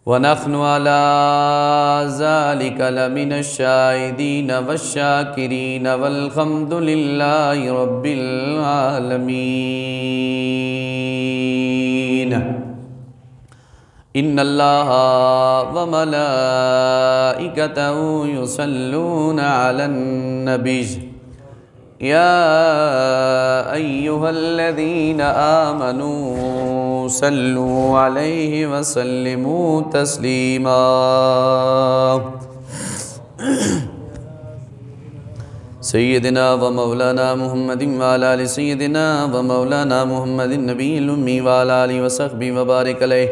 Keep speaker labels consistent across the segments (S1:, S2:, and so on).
S1: ونحن على ذلك لمن الشاهدين والشاكرين والحمد لله رب العالمين. إن الله وملائكته يصلون على النبي يا أيها الذين آمنوا صلوا عليه وسلموا تسليما. سيدنا ومولانا محمد وعلى آل سيدنا ومولانا محمد النبي الأمي وعلى آله وصحبه وبارك عليه.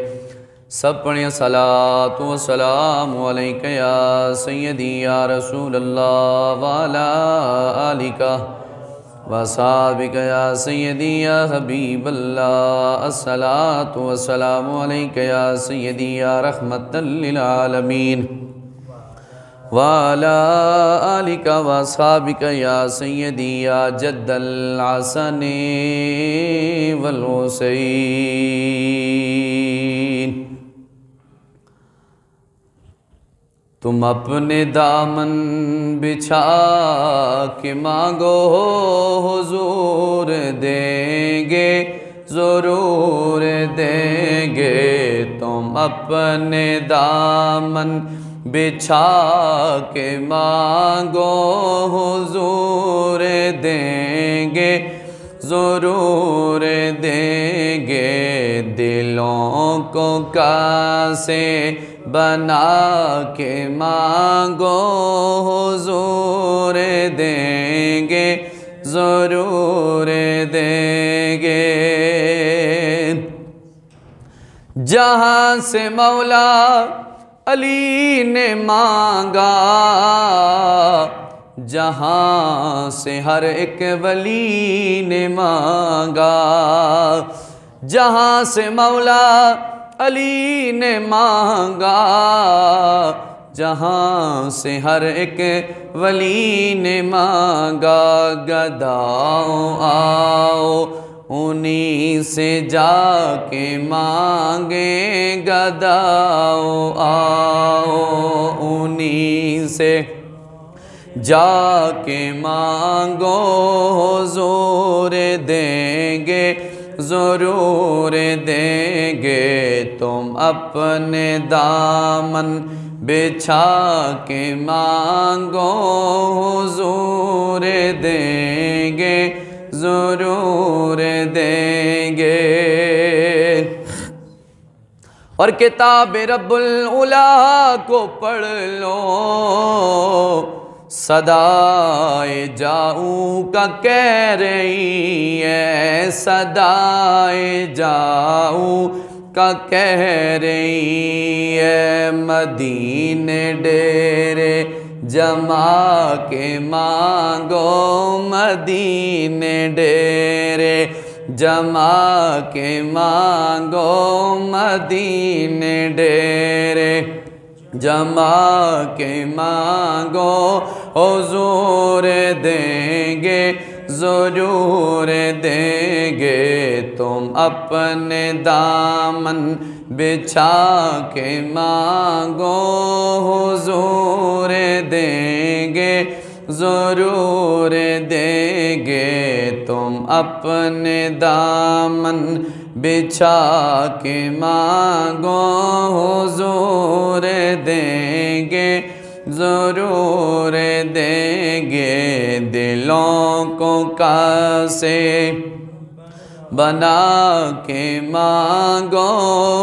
S1: سب پڑھیں صلاۃ و سلام علیکہ یا سیدی یا رسول اللہ وعلی آلک وصحبک یا سیدی یا حبیب اللہ. الصلاۃ و سلام علیکہ یا سیدی یا رحمت للعالمین وعلی آلک وصحبک یا سیدی یا جد الحسن والحسین. تم اپنے دامن بچھا کے مانگو حضور دیں گے ضرور دیں گے. تم اپنے دامن بچھا کے مانگو حضور دیں گے ضرور دیں گے. دلوں کو کاسے بنا کے مانگو حضور دیں گے ضرور دیں گے. جہاں سے مولا علی نے مانگا جہاں سے ہر ایک ولی نے مانگا. جہاں سے مولا علی نے مانگا جہاں سے ہر ایک ولی نے مانگا. گداؤں آؤ انہی سے جا کے مانگیں گداؤں آؤ انہی سے جا کے مانگو حضور دیں گے ضرور دیں گے. تم اپنے دامن بچھا کے مانگو حضور دیں گے ضرور دیں گے. اور کتاب رب العلا کو پڑھ لو صدائے جاؤں کا کہہ رہی ہے صدائے جاؤں کا کہہ رہی ہے. مدینے ڈیرے جما کے مانگو مدینے ڈیرے جما کے مانگو مدینے ڈیرے جما کے مانگو حضور دیں گے ضرور دیں گے. تم اپنے دامن بچھا کے مانگو حضور دیں گے ضرور دیں گے. تم اپنے دامن بچھا کے مانگو حضور دیں گے ضرور دیں گے. دلوں کو کاسے بنا کے مانگو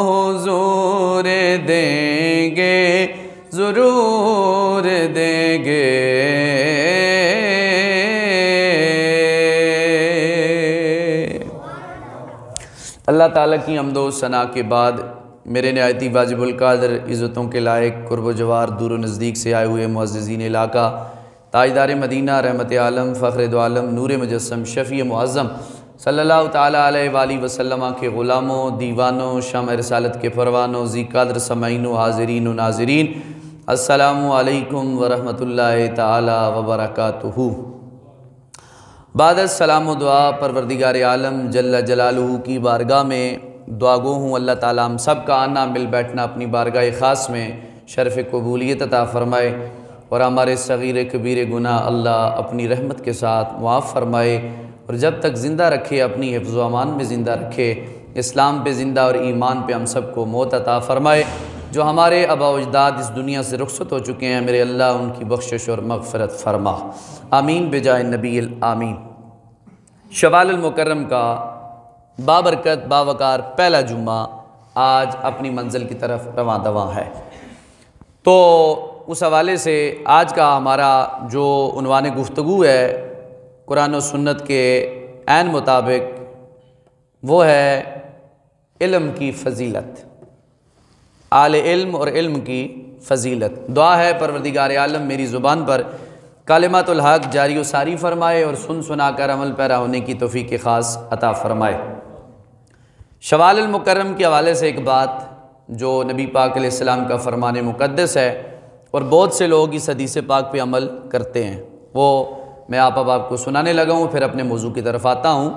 S1: حضور دیں گے ضرور دیں گے. اللہ تعالیٰ کی حمد و ثنا کے بعد میرے نہایتی واجب القدر عزتوں کے لائق قرب و جوار دور و نزدیک سے آئے ہوئے معززین علاقہ تاجدار مدینہ رحمت عالم فخر دو عالم نور مجسم شفیع معظم صلی اللہ تعالیٰ علیہ وآلہ وسلم کے غلاموں دیوانوں شمع رسالت کے پروانوں ذی قدر سمعین و حاضرین و ناظرین السلام علیکم ورحمۃ اللہ تعالیٰ وبرکاتہ۔ بعد السلام و دعا پروردگار عالم جل جلالہ کی بارگاہ میں دعا گو ہوں اللہ تعالیٰ ہم سب کا آنا مل بیٹھنا اپنی بارگاہ خاص میں شرف قبولیت عطا فرمائے، اور ہمارے صغیر کبیر گناہ اللہ اپنی رحمت کے ساتھ معاف فرمائے، اور جب تک زندہ رکھے اپنی حفظ و امان میں زندہ رکھے، اسلام پہ زندہ اور ایمان پہ ہم سب کو موت عطا فرمائے۔ جو ہمارے آباء و اجداد اس دنیا سے رخصت ہو چکے ہیں، میرے اللہ ان کی بخشش اور مغفرت فرما، آمین بجائے نبی الآمین۔ شوال المکرم کا بابرکت باوقار پہلا جمعہ آج اپنی منزل کی طرف رواں دواں ہے، تو اس حوالے سے آج کا ہمارا جو عنوان گفتگو ہے قرآن و سنت کے عین مطابق وہ ہے علم کی فضیلت، اعلی علم اور علم کی فضیلت۔ دعا ہے پروردگار عالم میری زبان پر کلمات الحق جاری و ساری فرمائے اور سن سنا کر عمل پیرا ہونے کی توفیق خاص عطا فرمائے۔ شوال المکرم کے حوالے سے ایک بات جو نبی پاک علیہ السلام کا فرمان مقدس ہے اور بہت سے لوگ اس حدیث پاک پہ عمل کرتے ہیں، وہ میں اب آپ کو سنانے لگا ہوں، پھر اپنے موضوع کی طرف آتا ہوں۔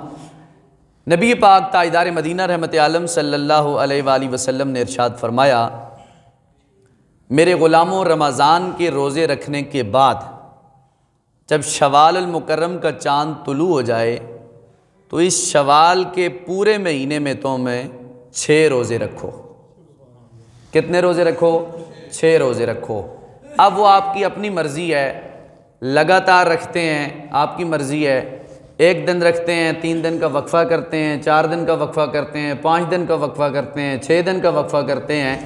S1: نبی پاک تاجدار مدینہ رحمت عالم صلی اللہ علیہ وآلہ وسلم نے ارشاد فرمایا، میرے غلاموں رمضان کے روزے رکھنے کے بعد جب شوال المکرم کا چاند طلوع ہو جائے تو اس شوال کے پورے مہینے میں تم 6 روزے رکھو۔ کتنے روزے رکھو؟ 6 روزے رکھو۔ اب وہ آپ کی اپنی مرضی ہے، لگاتار رکھتے ہیں آپ کی مرضی ہے، 1 دن رکھتے ہیں، 3 دن کا وقفہ کرتے ہیں، 4 دن کا وقفہ کرتے ہیں، 5 دن کا وقفہ کرتے ہیں، 6 دن کا وقفہ کرتے ہیں،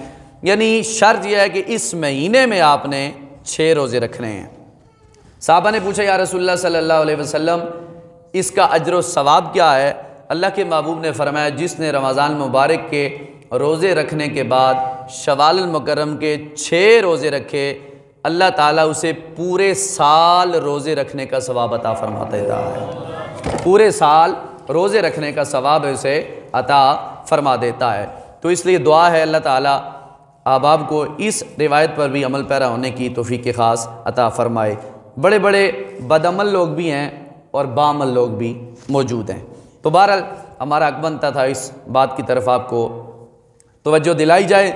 S1: یعنی شرط یہ ہے کہ اس مہینے میں آپ نے 6 روزے رکھنے ہیں۔ صحابہ نے پوچھا یا رسول اللہ صلی اللہ علیہ وسلم اس کا اجر و ثواب کیا ہے؟ اللہ کے محبوب نے فرمایا جس نے رمضان مبارک کے روزے رکھنے کے بعد شوال المکرم کے 6 روزے رکھے، اللہ تعالیٰ اسے پورے سال روزے رکھنے کا ثواب عطا فرما دیتا ہے، پورے سال روزے رکھنے کا ثواب اسے عطا فرما دیتا ہے۔ تو اس لیے دعا ہے اللہ تعالیٰ احباب کو اس روایت پر بھی عمل پیرا ہونے کی توفیق خاص عطا فرمائے۔ بڑے بڑے بدعمل لوگ بھی ہیں اور بعمل لوگ بھی موجود ہیں، تو بہرحال ہمارا حق بنتا تھا اس بات کی طرف آپ کو توجہ دلائی جائے۔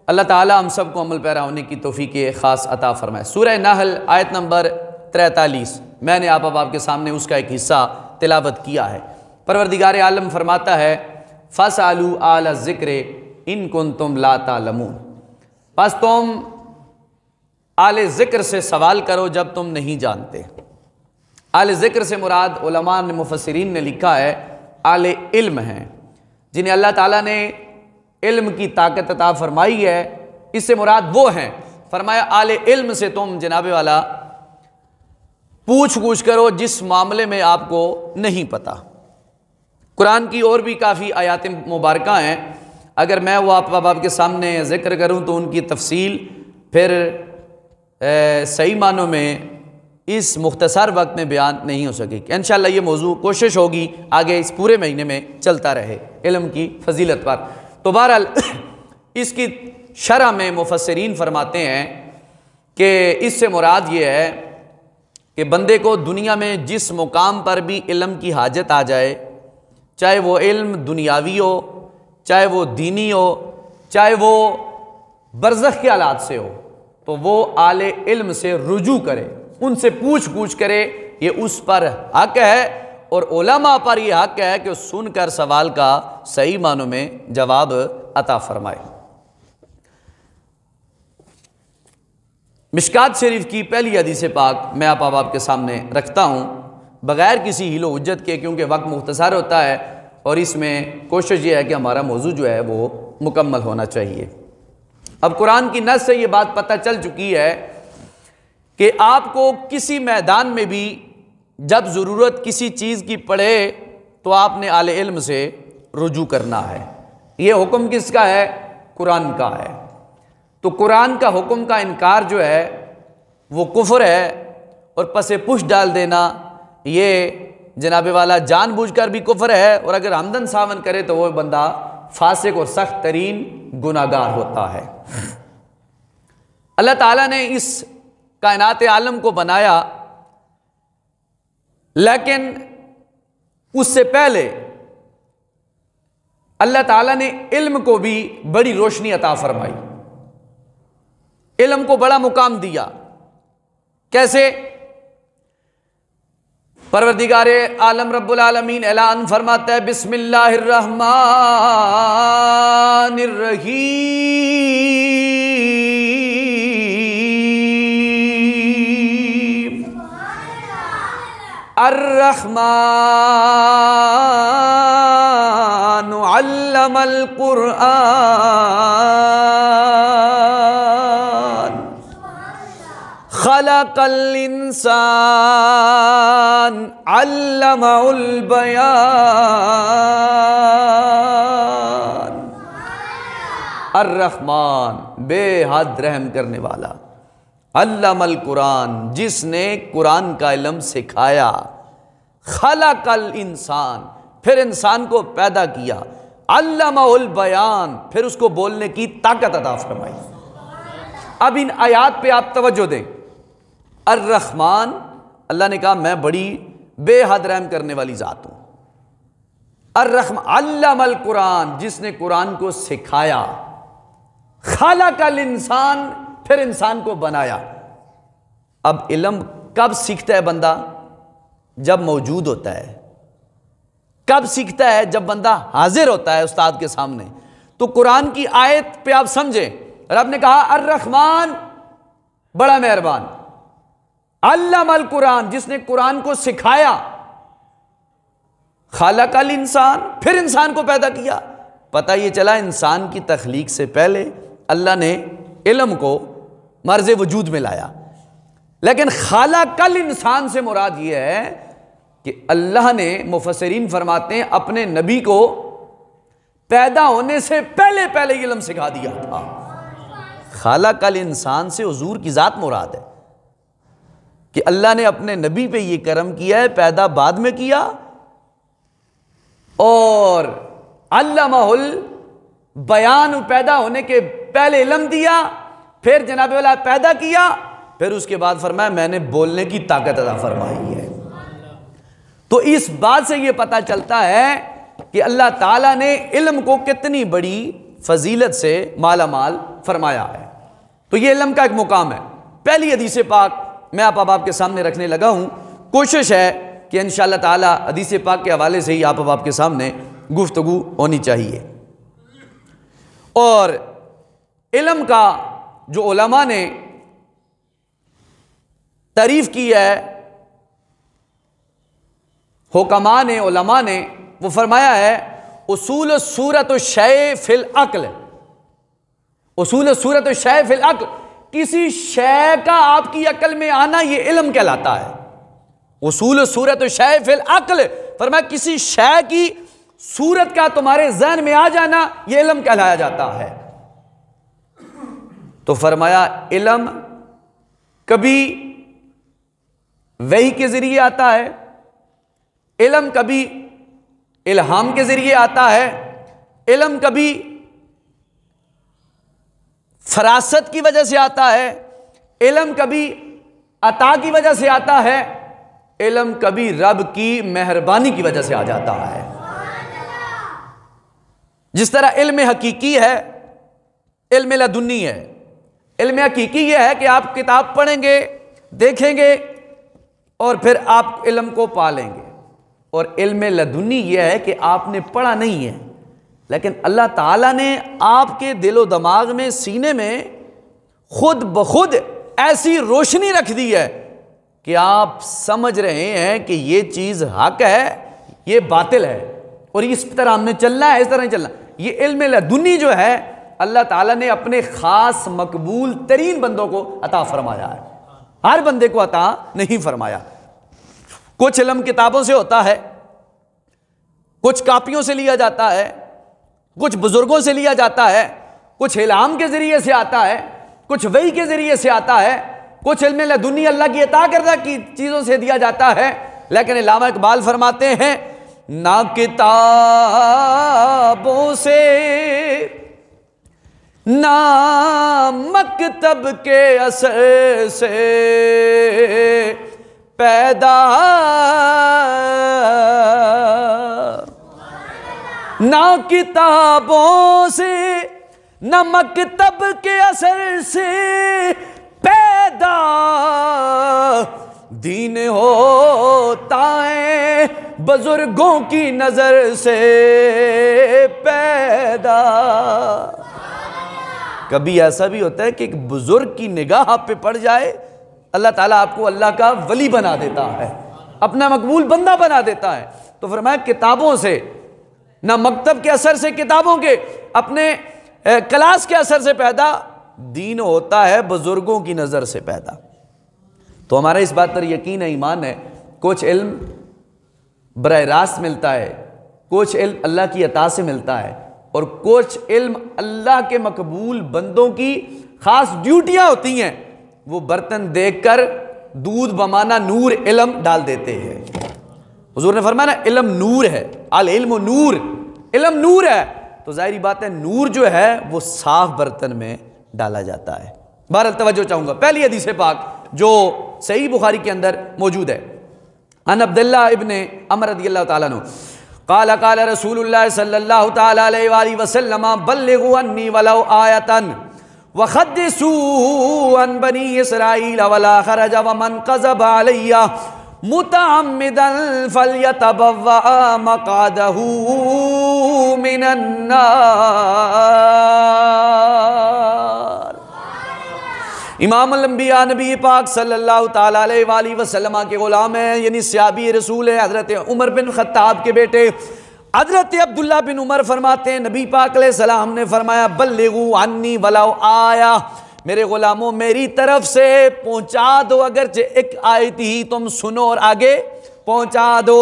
S1: اللہ تعالیٰ ہم سب کو عمل پیرا ہونے کی توفیق خاص عطا فرمائے۔ سورہ نحل آیت نمبر 43 میں نے آپ کے سامنے اس کا ایک حصہ تلاوت کیا ہے۔ پروردگار عالم فرماتا ہے فَاسْأَلُوا أَهْلَ الذِّكْرِ إِن كُنتُمْ لَا تَعْلَمُونَ، پس تم اہل ذکر سے سوال کرو جب تم نہیں جانتے۔ اہل ذکر سے مراد علماء نے مفسرین نے لکھا ہے اہل علم ہیں، جنہیں اللہ تعالیٰ نے علم کی طاقت عطا فرمائی ہے، اس سے مراد وہ ہیں۔ فرمایا اہل علم سے تم جناب والا پوچھ کرو جس معاملے میں آپ کو نہیں پتہ۔ قرآن کی اور بھی کافی آیات مبارکہ ہیں، اگر میں وہ آپ کے سامنے ذکر کروں تو ان کی تفصیل پھر صحیح معنوں میں اس مختصر وقت میں بیان نہیں ہو سکے گی۔ انشاءاللہ یہ موضوع کوشش ہوگی آگے اس پورے مہینے میں چلتا رہے علم کی فضیلت پر۔ تو بہرحال اس کی شرح میں مفسرین فرماتے ہیں کہ اس سے مراد یہ ہے کہ بندے کو دنیا میں جس مقام پر بھی علم کی حاجت آ جائے، چاہے وہ علم دنیاوی ہو، چاہے وہ دینی ہو، چاہے وہ برزخ کے حالات سے ہو، تو وہ اہل علم سے رجوع کرے، ان سے پوچھ کرے، یہ اس پر حق ہے، اور علماء پر یہ حق ہے کہ سن کر سوال کا صحیح معنوں میں جواب عطا فرمائے۔ مشکات شریف کی پہلی حدیث پاک میں آپ کے سامنے رکھتا ہوں بغیر کسی حیل و حجت کے، کیونکہ وقت مختصر ہوتا ہے اور اس میں کوشش یہ ہے کہ ہمارا موضوع جو ہے وہ مکمل ہونا چاہیے۔ اب قرآن کی نص سے یہ بات پتہ چل چکی ہے کہ آپ کو کسی میدان میں بھی جب ضرورت کسی چیز کی پڑے تو آپ نے اہل علم سے رجوع کرنا ہے۔ یہ حکم کس کا ہے؟ قرآن کا ہے۔ تو قرآن کا حکم کا انکار جو ہے وہ کفر ہے، اور پس پش ڈال دینا یہ جناب والا جان بوجھ کر بھی کفر ہے، اور اگر عمدن ساون کرے تو وہ بندہ فاسق اور سخت ترین گناہگار ہوتا ہے۔ اللہ تعالیٰ نے اس کائنات عالم کو بنایا، لیکن اس سے پہلے اللہ تعالیٰ نے علم کو بھی بڑی روشنی عطا فرمائی، علم کو بڑا مقام دیا۔ کیسے؟ پروردگار عالم رب العالمین اعلان فرماتا ہے بسم اللہ الرحمن الرحیم، الرحمن علم القرآن خلق الانسان علمہ البیان۔ الرحمن بے حد رحم کرنے والا، علم القرآن جس نے قرآن کا علم سکھایا، خلق الانسان پھر انسان کو پیدا کیا، علمہ البیان پھر اس کو بولنے کی طاقت عطا فرمائی۔ اب ان آیات پہ آپ توجہ دیں۔ الرحمن، اللہ نے کہا میں بڑی بے حد رحم کرنے والی ذات ہوں۔ الرحمن علم القرآن جس نے قرآن کو سکھایا، خلق الانسان پھر انسان کو بنایا۔ اب علم کب سیکھتا ہے بندہ؟ جب موجود ہوتا ہے۔ کب سیکھتا ہے؟ جب بندہ حاضر ہوتا ہے استاد کے سامنے۔ تو قرآن کی آیت پہ آپ سمجھیں، رب نے کہا الرحمن بڑا مہربان، علم القرآن جس نے قرآن کو سکھایا، خلق الانسان پھر انسان کو پیدا کیا۔ پتہ یہ چلا انسان کی تخلیق سے پہلے اللہ نے علم کو مرز وجود میں لایا، لیکن خلق الانسان سے مراد یہ ہے کہ اللہ نے، مفسرین فرماتے ہیں، اپنے نبی کو پیدا ہونے سے پہلے علم سکھا دیا تھا۔ خلق الانسان سے حضور کی ذات مراد ہے کہ اللہ نے اپنے نبی پہ یہ کرم کیا ہے، پیدا بعد میں کیا، اور علمہ البیان پیدا ہونے کے پہلے علم دیا، پھر جناب والا پیدا کیا، پھر اس کے بعد فرمایا میں نے بولنے کی طاقت عطا فرمائی ہے۔ تو اس بات سے یہ پتہ چلتا ہے کہ اللہ تعالیٰ نے علم کو کتنی بڑی فضیلت سے مالا مال فرمایا ہے۔ تو یہ علم کا ایک مقام ہے۔ پہلی حدیث پاک میں آپ کے سامنے رکھنے لگا ہوں۔ کوشش ہے کہ انشاءاللہ تعالی حدیث پاک کے حوالے سے ہی آپ کے سامنے گفتگو ہونی چاہیے۔ اور علم کا جو علماء نے تعریف کی ہے، حکماء نے، علماء نے، وہ فرمایا ہے اصول صورت الشیء فی العقل، اصول صورت الشیء فی العقل، کسی شے کا آپ کی عقل میں آنا یہ علم کہلاتا ہے۔ اصول صورت الشیء فی العقل، فرمایا کسی شے کی صورت کا تمہارے ذہن میں آ جانا یہ علم کہلایا جاتا ہے۔ تو فرمایا علم کبھی وحی کے ذریعے آتا ہے، علم کبھی الہام کے ذریعے آتا ہے، علم کبھی فراست کی وجہ سے آتا ہے، علم کبھی عطا کی وجہ سے آتا ہے، علم کبھی رب کی مہربانی کی وجہ سے آ جاتا ہے۔ جس طرح علم حقیقی ہے، علم لدنی ہے۔ علم حقیقی یہ ہے کہ آپ کتاب پڑھیں گے، دیکھیں گے، اور پھر آپ علم کو پالیں گے۔ اور علم لدنی یہ ہے کہ آپ نے پڑھا نہیں ہے، لیکن اللہ تعالیٰ نے آپ کے دل و دماغ میں، سینے میں خود بخود ایسی روشنی رکھ دی ہے کہ آپ سمجھ رہے ہیں کہ یہ چیز حق ہے، یہ باطل ہے، اور اس طرح ہم نے چلنا ہے، اس طرح نہیں چلنا۔ یہ علم لدنی جو ہے اللہ تعالیٰ نے اپنے خاص مقبول ترین بندوں کو عطا فرمایا ہے، ہر بندے کو عطا نہیں فرمایا۔ کچھ علم کتابوں سے ہوتا ہے، کچھ کاپیوں سے لیا جاتا ہے، کچھ بزرگوں سے لیا جاتا ہے، کچھ الہام کے ذریعے سے آتا ہے، کچھ وحی کے ذریعے سے آتا ہے، کچھ علم لدنی اللہ کی عطا کردہ کی چیزوں سے دیا جاتا ہے۔ لیکن علامہ اقبال فرماتے ہیں نہ کتابوں سے نہ مکتب کے اثر سے پیدا نہ کتابوں سے نہ مکتب کے اثر سے پیدا، دین ہوتا ہے بزرگوں کی نظر سے پیدا۔ کبھی ایسا بھی ہوتا ہے کہ ایک بزرگ کی نگاہ آپ پہ پڑ جائے، اللہ تعالیٰ آپ کو اللہ کا ولی بنا دیتا ہے، اپنا مقبول بندہ بنا دیتا ہے۔ تو فرمایا کتابوں سے نہ مکتب کے اثر سے، کتابوں کے اپنے کلاس کے اثر سے پیدا، دین ہوتا ہے بزرگوں کی نظر سے پیدا۔ تو ہمارا اس بات پر یقین ہے، ایمان ہے، کچھ علم براہ راست ملتا ہے، کچھ علم اللہ کی عطا سے ملتا ہے، اور کچھ علم اللہ کے مقبول بندوں کی خاص ڈیوٹیاں ہوتی ہیں، وہ برتن دیکھ کر دودھ بمانا نور علم ڈال دیتے ہیں۔ حضور نے فرمایا نا علم نور ہے، العلم نور، علم نور ہے، تو ظاہری بات ہے نور جو ہے وہ صاف برتن میں ڈالا جاتا ہے۔ بہرحال توجہ چاہوں گا، پہلی حدیث پاک جو صحیح بخاری کے اندر موجود ہے، عن عبداللہ ابن عمر رضی اللہ تعالیٰ عنہ قال قال رسول اللہ صلی اللہ تعالیٰ علیہ وآلہ وسلم بلغوا انی ولو آیتا وحدثوا عن بنی اسرائیل ولا خرج ومن قذب علی متعمدا فلیتبوأ مقعدہ من النار۔ امام الانبیاء نبی پاک صلی اللہ تعالیٰ علیہ وآلہ وسلم کے غلام ہیں، یعنی صحابی رسول ہیں، حضرت عمر بن خطاب کے بیٹے حضرت عبداللہ بن عمر فرماتے ہیں نبی پاک علیہ السلام نے فرمایا بلغوا عنی ولو آیا، میرے غلاموں میری طرف سے پہنچا دو، اگرچہ ایک آیت ہی تم سنو اور آگے پہنچا دو۔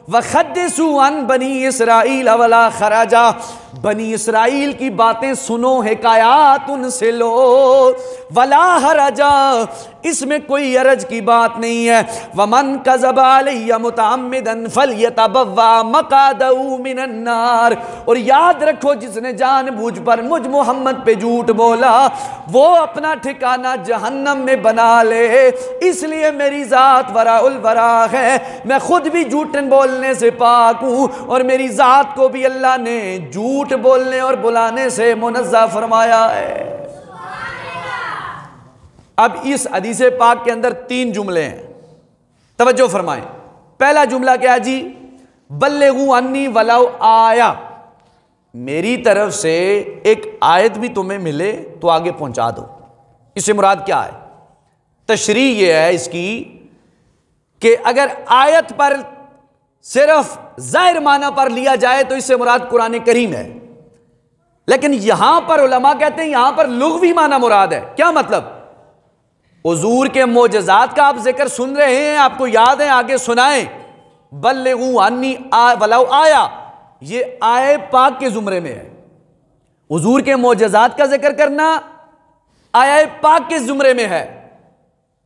S1: وَخَدِّسُوا عَن بَنِي إِسْرَائِيلَ وَلَا خَرَجَا، بنی اسرائیل کی باتیں سنو، حکایات ان سے لو، وَلَا حَرَجَا، اس میں کوئی حرج کی بات نہیں ہے۔ وَمَن كَذَبَ عَلَيَّ مُتَعَمِّدًا فَلْيَتَبَوَّأْ مَقْعَدَهُ مِنَ النَّارِ، اور یاد رکھو جس نے جان بوجھ پر مجھ محمد پہ جھوٹ بولا وہ اپنا ٹھکانہ جہنم میں بنا لے، اس لیے میری ذات وراء الوراء ہے، میں خود بھی جھوٹن بولنے سے پاک ہوں، اور میری ذات کو بھی اللہ نے جھوٹ بولنے اور بلانے سے منزہ فرمایا ہے۔ اب اس حدیث پاک کے اندر 3 جملے ہیں، توجہ فرمائیں۔ پہلا جملہ کیا جی؟ بلغوا عنی ولو آیا، میری طرف سے ایک آیت بھی تمہیں ملے تو آگے پہنچا دو۔ اس سے مراد کیا ہے؟ تشریح یہ ہے اس کی کہ اگر آیت پر صرف ظاہر معنی پر لیا جائے تو اس سے مراد قرآن کریم ہے، لیکن یہاں پر علماء کہتے ہیں یہاں پر لغوی معنی مراد ہے۔ کیا مطلب؟ حضور کے معجزات کا آپ ذکر سن رہے ہیں، آپ کو یاد ہے، آگے سنائیں۔ بلغوا عنی ولو آیا، یہ آئے پاک کے زمرے میں ہے۔ حضور کے معجزات کا ذکر کرنا آئے پاک کے زمرے میں ہے،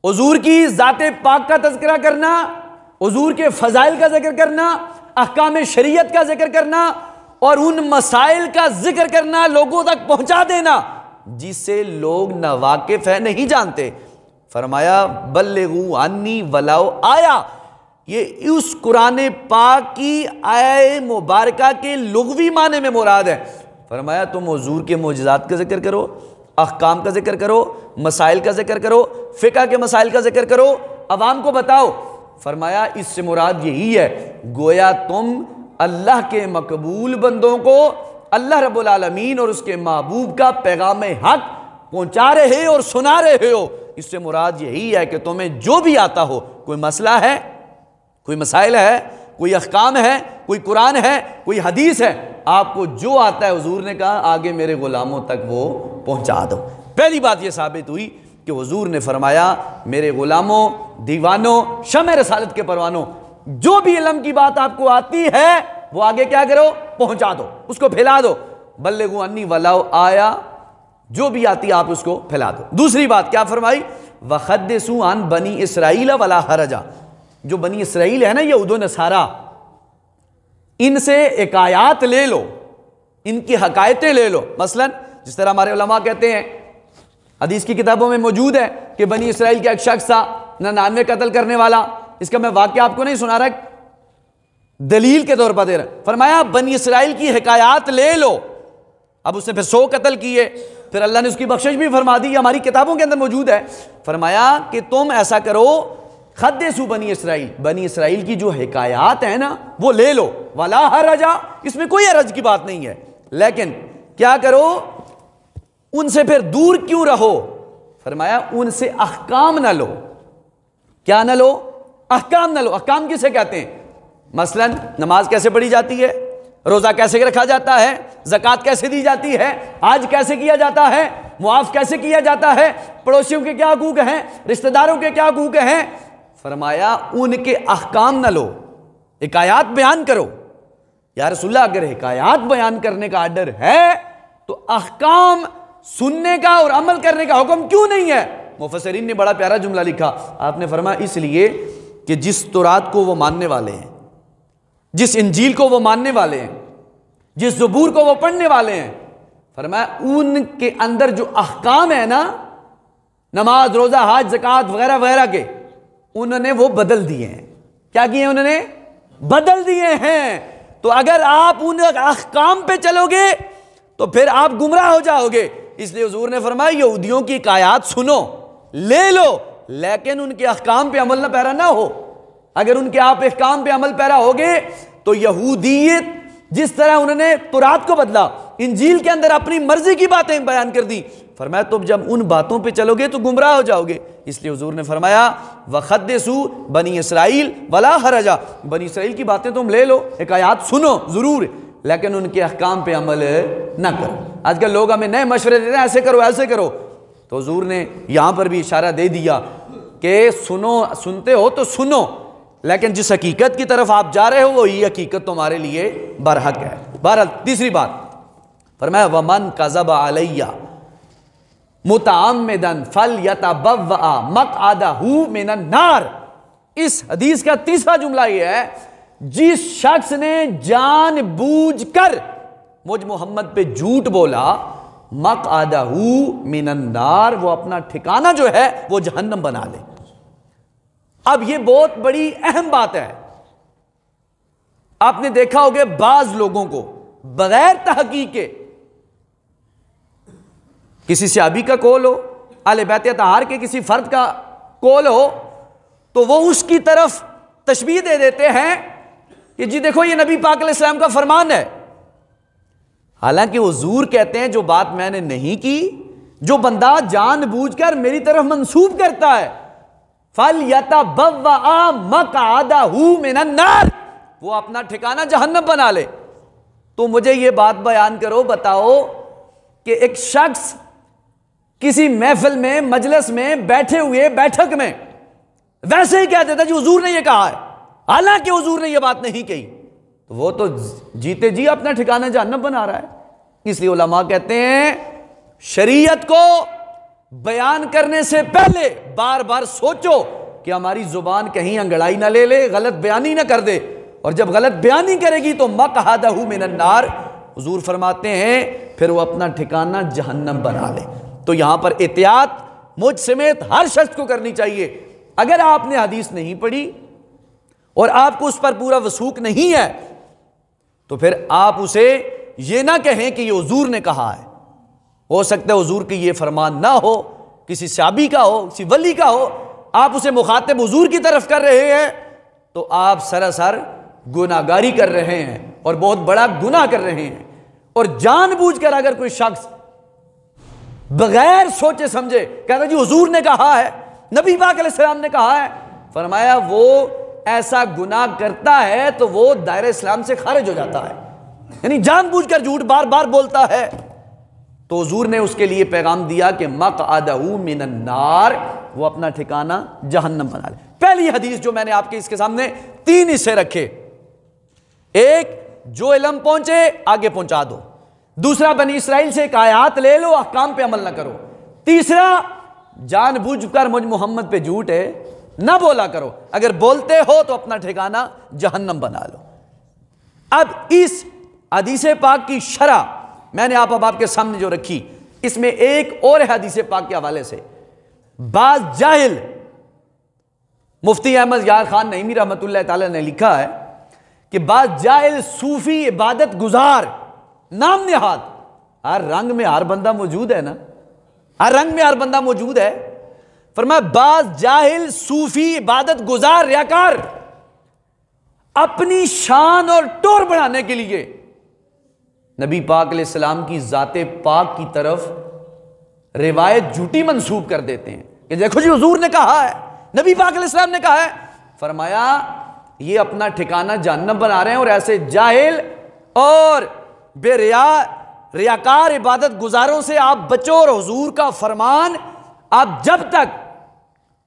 S1: حضور کی ذات پاک کا تذکرہ کرنا، حضور کے فضائل کا ذکر کرنا، احکام شریعت کا ذکر کرنا، اور ان مسائل کا ذکر کرنا، لوگوں تک پہنچا دینا جس سے لوگ ناواقف ہیں، نہیں جانتے۔ فرمایا بلغوا عنی ولو آیا، یہ اس قرآن پاک کی آیہ مبارکہ کے لغوی معنی میں مراد ہے۔ فرمایا تم حضور کے معجزات کا ذکر کرو، احکام کا ذکر کرو، مسائل کا ذکر کرو، فقہ کے مسائل کا ذکر کرو، عوام کو بتاؤ۔ فرمایا اس سے مراد یہی ہے، گویا تم اللہ کے مقبول بندوں کو اللہ رب العالمین اور اس کے محبوب کا پیغام حق پہنچا رہے اور سنا رہے ہو۔ اس سے مراد یہی ہے کہ تمہیں جو بھی آتا ہو، کوئی مسئلہ ہے، کوئی مسائل ہے، کوئی احکام ہے، کوئی قرآن ہے، کوئی حدیث ہے، آپ کو جو آتا ہے حضور نے کہا آگے میرے غلاموں تک وہ پہنچا دو۔ پہلی بات یہ ثابت ہوئی کہ حضور نے فرمایا میرے غلاموں، دیوانوں، شمع رسالت کے پروانوں، جو بھی علم کی بات آپ کو آتی ہے وہ آگے کیا کرو؟ پہنچا دو، اس کو پھیلا دو۔ بلغوا عنی ولو آیا، جو بھی آتی آپ اس کو پھیلا دو۔ دوسری بات کیا فرمائی؟ وَخَدِّسُوا عَن بَنِي إِسْرَائِيلَ وَلَا حَرَجَا، جو بنی اسرائیل ہے نا، یہود و نصارہ، ان سے حکایات لے لو، ان کی حکایتیں لے لو۔ مثلا جس طرح ہمارے علماء کہتے ہیں، حدیث کی کتابوں میں موجود ہے کہ بنی اسرائیل کا ایک شخص تھا 99 قتل کرنے والا۔ اس کا میں واقعہ آپ کو نہیں سنا رہا، دلیل کے طور پر دے رہا ہے. فرمایا بنی اسرائیل کی حکایات لے لو. اب اس نے پھر 100 قتل کیے, پھر اللہ نے اس کی بخشش بھی فرما دی, ہماری کتابوں کے اندر موجود ہے. فرمایا کہ تم ایسا کرو, خدسو بنی اسرائیل, بنی اسرائیل کی جو حکایات ہیں نا وہ لے لو. ولا حرج, اس میں کوئی حرج کی بات نہیں ہے, لیکن کیا کرو, ان سے پھر دور کیوں رہو. فرمایا ان سے احکام نہ لو. کیا نہ لو؟ احکام نہ لو. احکام کسے کہتے ہیں؟ مثلا نماز کیسے پڑھی جاتی ہے, روزہ کیسے رکھا جاتا ہے, زکوٰۃ کیسے دی جاتی ہے, حج کیسے کیا جاتا ہے, معاف کیسے کیا جاتا ہے, پڑوسیوں کے کیا حقوق ہیں, رشتہ داروں کے کیا حقوق ہیں. فرمایا ان کے احکام نہ لو, حکایات بیان کرو. یا رسول اللہ اگر حکایات بیان کرنے کا آرڈر ہے تو احکام سننے کا اور عمل کرنے کا حکم کیوں نہیں ہے؟ مفسرین نے بڑا پیارا جملہ لکھا. آپ نے فرمایا اس لیے کہ جس تورات کو وہ ماننے والے ہیں, جس انجیل کو وہ ماننے والے ہیں, جس زبور کو وہ پڑھنے والے ہیں, فرمایا ان کے اندر جو احکام ہیں نا, نماز, روزہ, حج, زکوٰۃ وغیرہ وغیرہ کے, انہوں نے وہ بدل دیے ہیں. کیا کیے ہیں؟ انہوں نے بدل دیے ہیں. تو اگر آپ ان احکام پہ چلو گے تو پھر آپ گمراہ ہو جاؤ گے. اس لیے حضور نے فرمایا یہودیوں کی حکایات سنو, لے لو, لیکن ان کے احکام پہ عمل نہ پیرا نہ ہو. اگر ان کے آپ احکام پہ عمل پیرا ہوگے تو یہودیت جس طرح انہوں نے تورات کو بدلا, انجیل کے اندر اپنی مرضی کی باتیں بیان کر دی, فرمایا تم جب ان باتوں پہ چلو گے تو گمراہ ہو جاؤ گے. اس لیے حضور نے فرمایا وَخَدِّسُوا بنی اسرائیل وَلَا حَرَجَ, بنی اسرائیل کی باتیں تم لے لو, حکایات سنو ضرور, لیکن ان کے احکام پہ عمل نہ کرو. آج کل لوگ ہمیں نئے مشورے دیتے ہیں, ایسے کرو ایسے کرو. تو حضور نے یہاں پر بھی اشارہ دے دیا کہ سنو, سنتے ہو تو سنو, لیکن جس حقیقت کی طرف آپ جا رہے ہو وہی حقیقت تمہارے لیے برحق ہے. بہرحال تیسری بات فرمایا وَمَنْ كَذَبَ عَلَيَّ مُتَعَمِّدًا فَلْيَتَبَوَّأْ مَقْعَدَهُ مِنَ النَّارِ. اس حدیث کا تیسرا جملہ یہ ہے, جس شخص نے جان بوجھ کر مجھ محمد پہ جھوٹ بولا, مقعدہ من النار, وہ اپنا ٹھکانہ جو ہے وہ جہنم بنا لے. اب یہ بہت بڑی اہم بات ہے. آپ نے دیکھا ہوگا بعض لوگوں کو بغیر تحقیق کے, کسی صحابی کا قول ہو, اہل بیت اطہار کے کسی فرد کا قول ہو, تو وہ اس کی طرف تشبیہ دے دیتے ہیں کہ جی دیکھو یہ نبی پاک علیہ السلام کا فرمان ہے. حالانکہ حضور کہتے ہیں جو بات میں نے نہیں کی, جو بندہ جان بوجھ کر میری طرف منسوب کرتا ہے, فَلْيَتَبَوَّأْ مَقْعَدَهُ مِنَ النَّارِ, وہ اپنا ٹھکانہ جہنم بنا لے. تو مجھے یہ بات بیان کرو, بتاؤ کہ ایک شخص کسی محفل میں, مجلس میں بیٹھے ہوئے بیٹھک میں ویسے ہی کہہ دیتا جی حضور نے یہ کہا ہے, حالانکہ حضور نے یہ بات نہیں کہی, تو وہ تو جیتے جی اپنا ٹھکانہ جہنم بنا رہا ہے. اس لیے علماء کہتے ہیں شریعت کو بیان کرنے سے پہلے بار بار سوچو کہ ہماری زبان کہیں انگڑائی نہ لے لے, غلط بیانی نہ کر دے, اور جب غلط بیانی کرے گی تو مقعدہ من النار, حضور فرماتے ہیں پھر وہ اپنا ٹھکانہ جہنم بنا لے. تو یہاں پر احتیاط مجھ سمیت ہر شخص کو کرنی چاہیے. اگر آپ نے حدیث نہیں پڑھی اور آپ کو اس پر پورا وثوق نہیں ہے تو پھر آپ اسے یہ نہ کہیں کہ یہ حضور نے کہا ہے. ہو سکتا ہے حضور کی یہ فرمان نہ ہو, کسی صحابی کا ہو, کسی ولی کا ہو, آپ اسے مخاطب حضور کی طرف کر رہے ہیں تو آپ سراسر گناہگاری کر رہے ہیں اور بہت بڑا گناہ کر رہے ہیں. اور جان بوجھ کر اگر کوئی شخص بغیر سوچے سمجھے کہتا جی حضور نے کہا ہے, نبی پاک علیہ السلام نے کہا ہے, فرمایا وہ ایسا گناہ کرتا ہے تو وہ دائرہ اسلام سے خارج ہو جاتا ہے. یعنی جان بوجھ کر جھوٹ بار بار بولتا ہے. تو حضور نے اس کے لیے پیغام دیا کہ مقعدہ من النار, وہ اپنا ٹھکانہ جہنم بنا لے. پہلی حدیث جو میں نے آپ کے اس کے سامنے 3 حصے رکھے, ایک جو علم پہنچے آگے پہنچا دو, دوسرا بنی اسرائیل سے ایک آیات لے لو, احکام پہ عمل نہ کرو, تیسرا جان بوجھ کر مجھ محمد پہ جھوٹ ہے نہ بولا کرو, اگر بولتے ہو تو اپنا ٹھکانہ جہنم بنا لو. اب اس حدیث پاک کی شرح میں نے اب آپ کے سامنے جو رکھی, اس میں ایک اور حدیث پاک کے حوالے سے بعض جاہل, مفتی احمد یار خان نعیمی رحمۃ اللہ تعالی نے لکھا ہے کہ بعض جاہل صوفی عبادت گزار نام نہاد، ہر رنگ میں ہر بندہ موجود ہے نا، ہر رنگ میں ہر بندہ موجود ہے. فرمایا بعض جاہل صوفی عبادت گزار ریاکار اپنی شان اور ٹور بڑھانے کے لیے نبی پاک علیہ السلام کی ذات پاک کی طرف روایت جھوٹی منسوب کر دیتے ہیں کہ دیکھو جی حضور نے کہا ہے، نبی پاک علیہ السلام نے کہا ہے. فرمایا یہ اپنا ٹھکانہ جہنم بنا رہے ہیں، اور ایسے جاہل اور بے ریاکار عبادت گزاروں سے آپ بچو. اور حضور کا فرمان آپ جب تک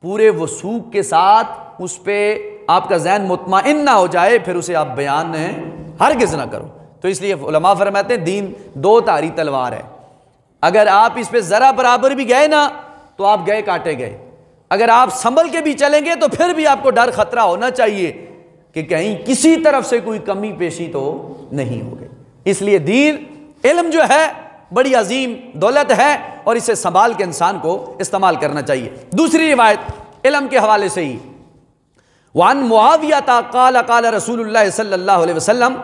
S1: پورے وثوق کے ساتھ اس پہ آپ کا ذہن مطمئن نہ ہو جائے پھر اسے آپ بیان ہرگز نہ کرو. تو اس لیے علماء فرماتے ہیں دین دو دھاری تلوار ہے، اگر آپ اس پہ ذرا برابر بھی گئے نا تو آپ گئے کاٹے گئے، اگر آپ سنبھل کے بھی چلیں گے تو پھر بھی آپ کو ڈر خطرہ ہونا چاہیے کہ کہیں کسی طرف سے کوئی کمی پیشی تو نہیں ہو گئی. اس لیے دین علم جو ہے بڑی عظیم دولت ہے اور اسے سنبھال کے انسان کو استعمال کرنا چاہیے. دوسری روایت علم کے حوالے سے ہی، وعن معاویہ قال قال رسول اللہ صلی اللہ علیہ وسلم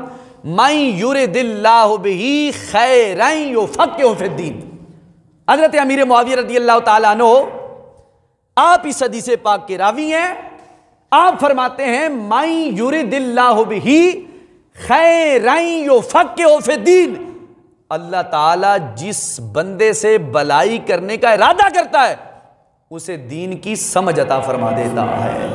S1: من یرد اللہ بہ خیرا یفقہہ فی الدین. حضرت امیر معاویہ رضی اللہ تعالیٰ عنہ آپ اس حدیث پاک کے راوی ہیں. آپ فرماتے ہیں من یرد اللہ بہ خیرا یفقہہ فی الدین، اللہ تعالیٰ جس بندے سے بلائی کرنے کا ارادہ کرتا ہے اسے دین کی سمجھ عطا فرما دیتا ہے،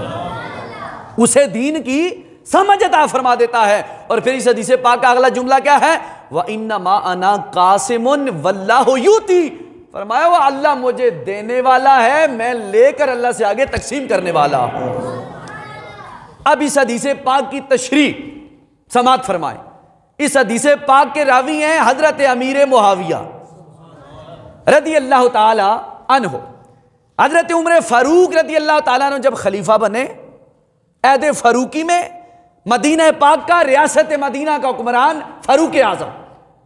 S1: اسے دین کی سمجھ عطا فرما دیتا ہے. اور پھر اس حدیث پاک کا اگلا جملہ کیا ہے؟ وَإِنَّمَا أَنَا قَاسِمٌ وَاللَّهُ يُؤْتِي. فرمایا وہ اللہ مجھے دینے والا ہے، میں لے کر اللہ سے آگے تقسیم کرنے والا ہوں. اب اس حدیث پاک کی تشریح سماعت فرمائیں. اس حدیث پاک کے راوی ہیں حضرت امیر معاویہ رضی اللہ تعالی عنہ. حضرت عمر فاروق رضی اللہ تعالیٰ عنہ جب خلیفہ بنے، عہد فاروقی میں مدینہ پاک کا ریاست مدینہ کا حکمران فاروق اعظم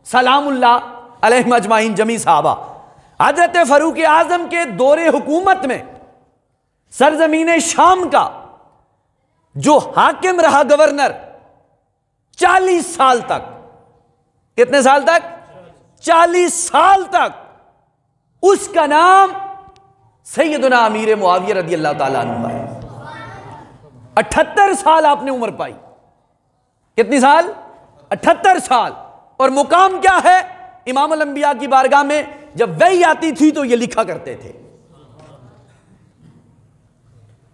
S1: سلام اللہ علیہ مجمعین جمیع صحابہ، حضرت فاروق اعظم کے دور حکومت میں سرزمین شام کا جو حاکم رہا گورنر 40 سال تک، کتنے سال تک؟ 40 سال تک، اس کا نام سیدنا امیر معاویہ رضی اللہ تعالیٰ عنہ ہے. 78 سال آپ نے عمر پائی. کتنی سال؟ 78 سال. اور مقام کیا ہے؟ امام الانبیاء کی بارگاہ میں جب وحی آتی تھی تو یہ لکھا کرتے تھے.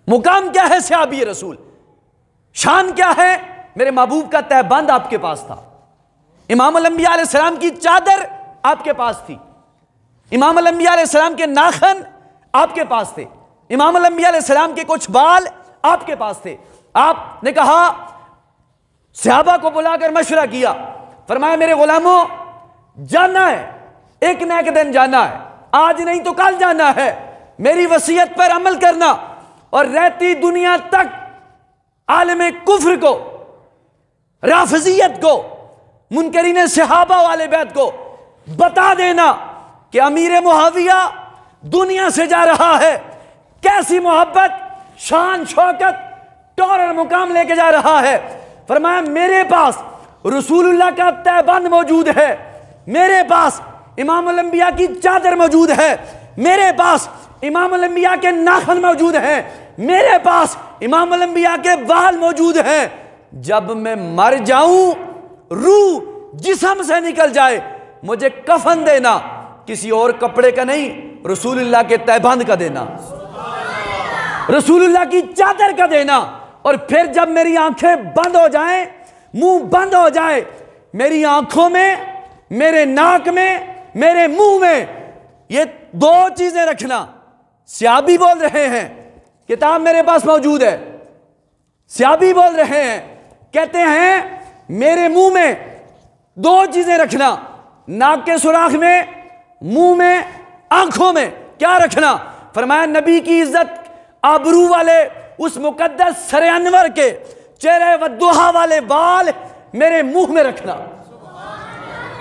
S1: مقام کیا ہے؟ صحابی رسول. شان کیا ہے؟ میرے محبوب کا تہبند آپ کے پاس تھا، امام الانبیاء علیہ السلام کی چادر آپ کے پاس تھی، امام الانبیاء علیہ السلام کے ناخن آپ کے پاس تھے، امام الانبیاء علیہ السلام کے کچھ بال آپ کے پاس تھے. آپ نے کہا، صحابہ کو بلا کر مشورہ کیا، فرمایا میرے غلاموں جانا ہے، ایک نہ ایک دن جانا ہے، آج نہیں تو کل جانا ہے، میری وصیت پر عمل کرنا اور رہتی دنیا تک عالم کفر کو، رافضیت کو، منکرین صحابہ والے بیت کو بتا دینا کہ امیر معاویہ دنیا سے جا رہا ہے، کیسی محبت، شان، شوکت، ٹور اور مقام لے کے جا رہا ہے. فرمایا میرے پاس رسول اللہ کا تہبند موجود ہے، میرے پاس امام الانبیاء کی چادر موجود ہے، میرے پاس امام الانبیاء کے ناخن موجود ہیں، میرے پاس امام الانبیاء کے بال موجود ہیں. جب میں مر جاؤں، روح جسم سے نکل جائے، مجھے کفن دینا، کسی اور کپڑے کا نہیں، رسول اللہ کے تہبند کا دینا، رسول اللہ کی چادر کا دینا. اور پھر جب میری آنکھیں بند ہو جائیں، منہ بند ہو جائے، میری آنکھوں میں، میرے ناک میں، میرے منہ میں یہ دو چیزیں رکھنا. صحابی بول رہے ہیں، کتاب میرے پاس موجود ہے، صحابی بول رہے ہیں، کہتے ہیں میرے منہ میں دو چیزیں رکھنا، ناک کے سوراخ میں، منہ میں، آنکھوں میں. کیا رکھنا؟ فرمایا نبی کی عزت آبرو والے اس مقدس سر انور کے چہرے والضحیٰ والے بال میرے منہ میں رکھنا،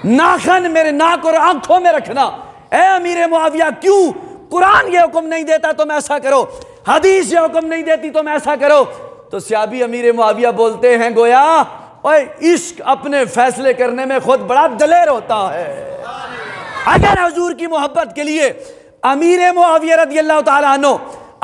S1: ناخن میرے ناک اور آنکھوں میں رکھنا. اے امیر معاویہ کیوں؟ قرآن یہ حکم نہیں دیتا تم ایسا کرو، حدیث یہ حکم نہیں دیتی تم ایسا کرو. تو صحابی امیر معاویہ بولتے ہیں گویا اور عشق اپنے فیصلے کرنے میں خود بڑا دلیر ہوتا ہے۔ اگر حضور کی محبت کے لیے امیر معاویہ رضی اللہ تعالیٰ عنہ،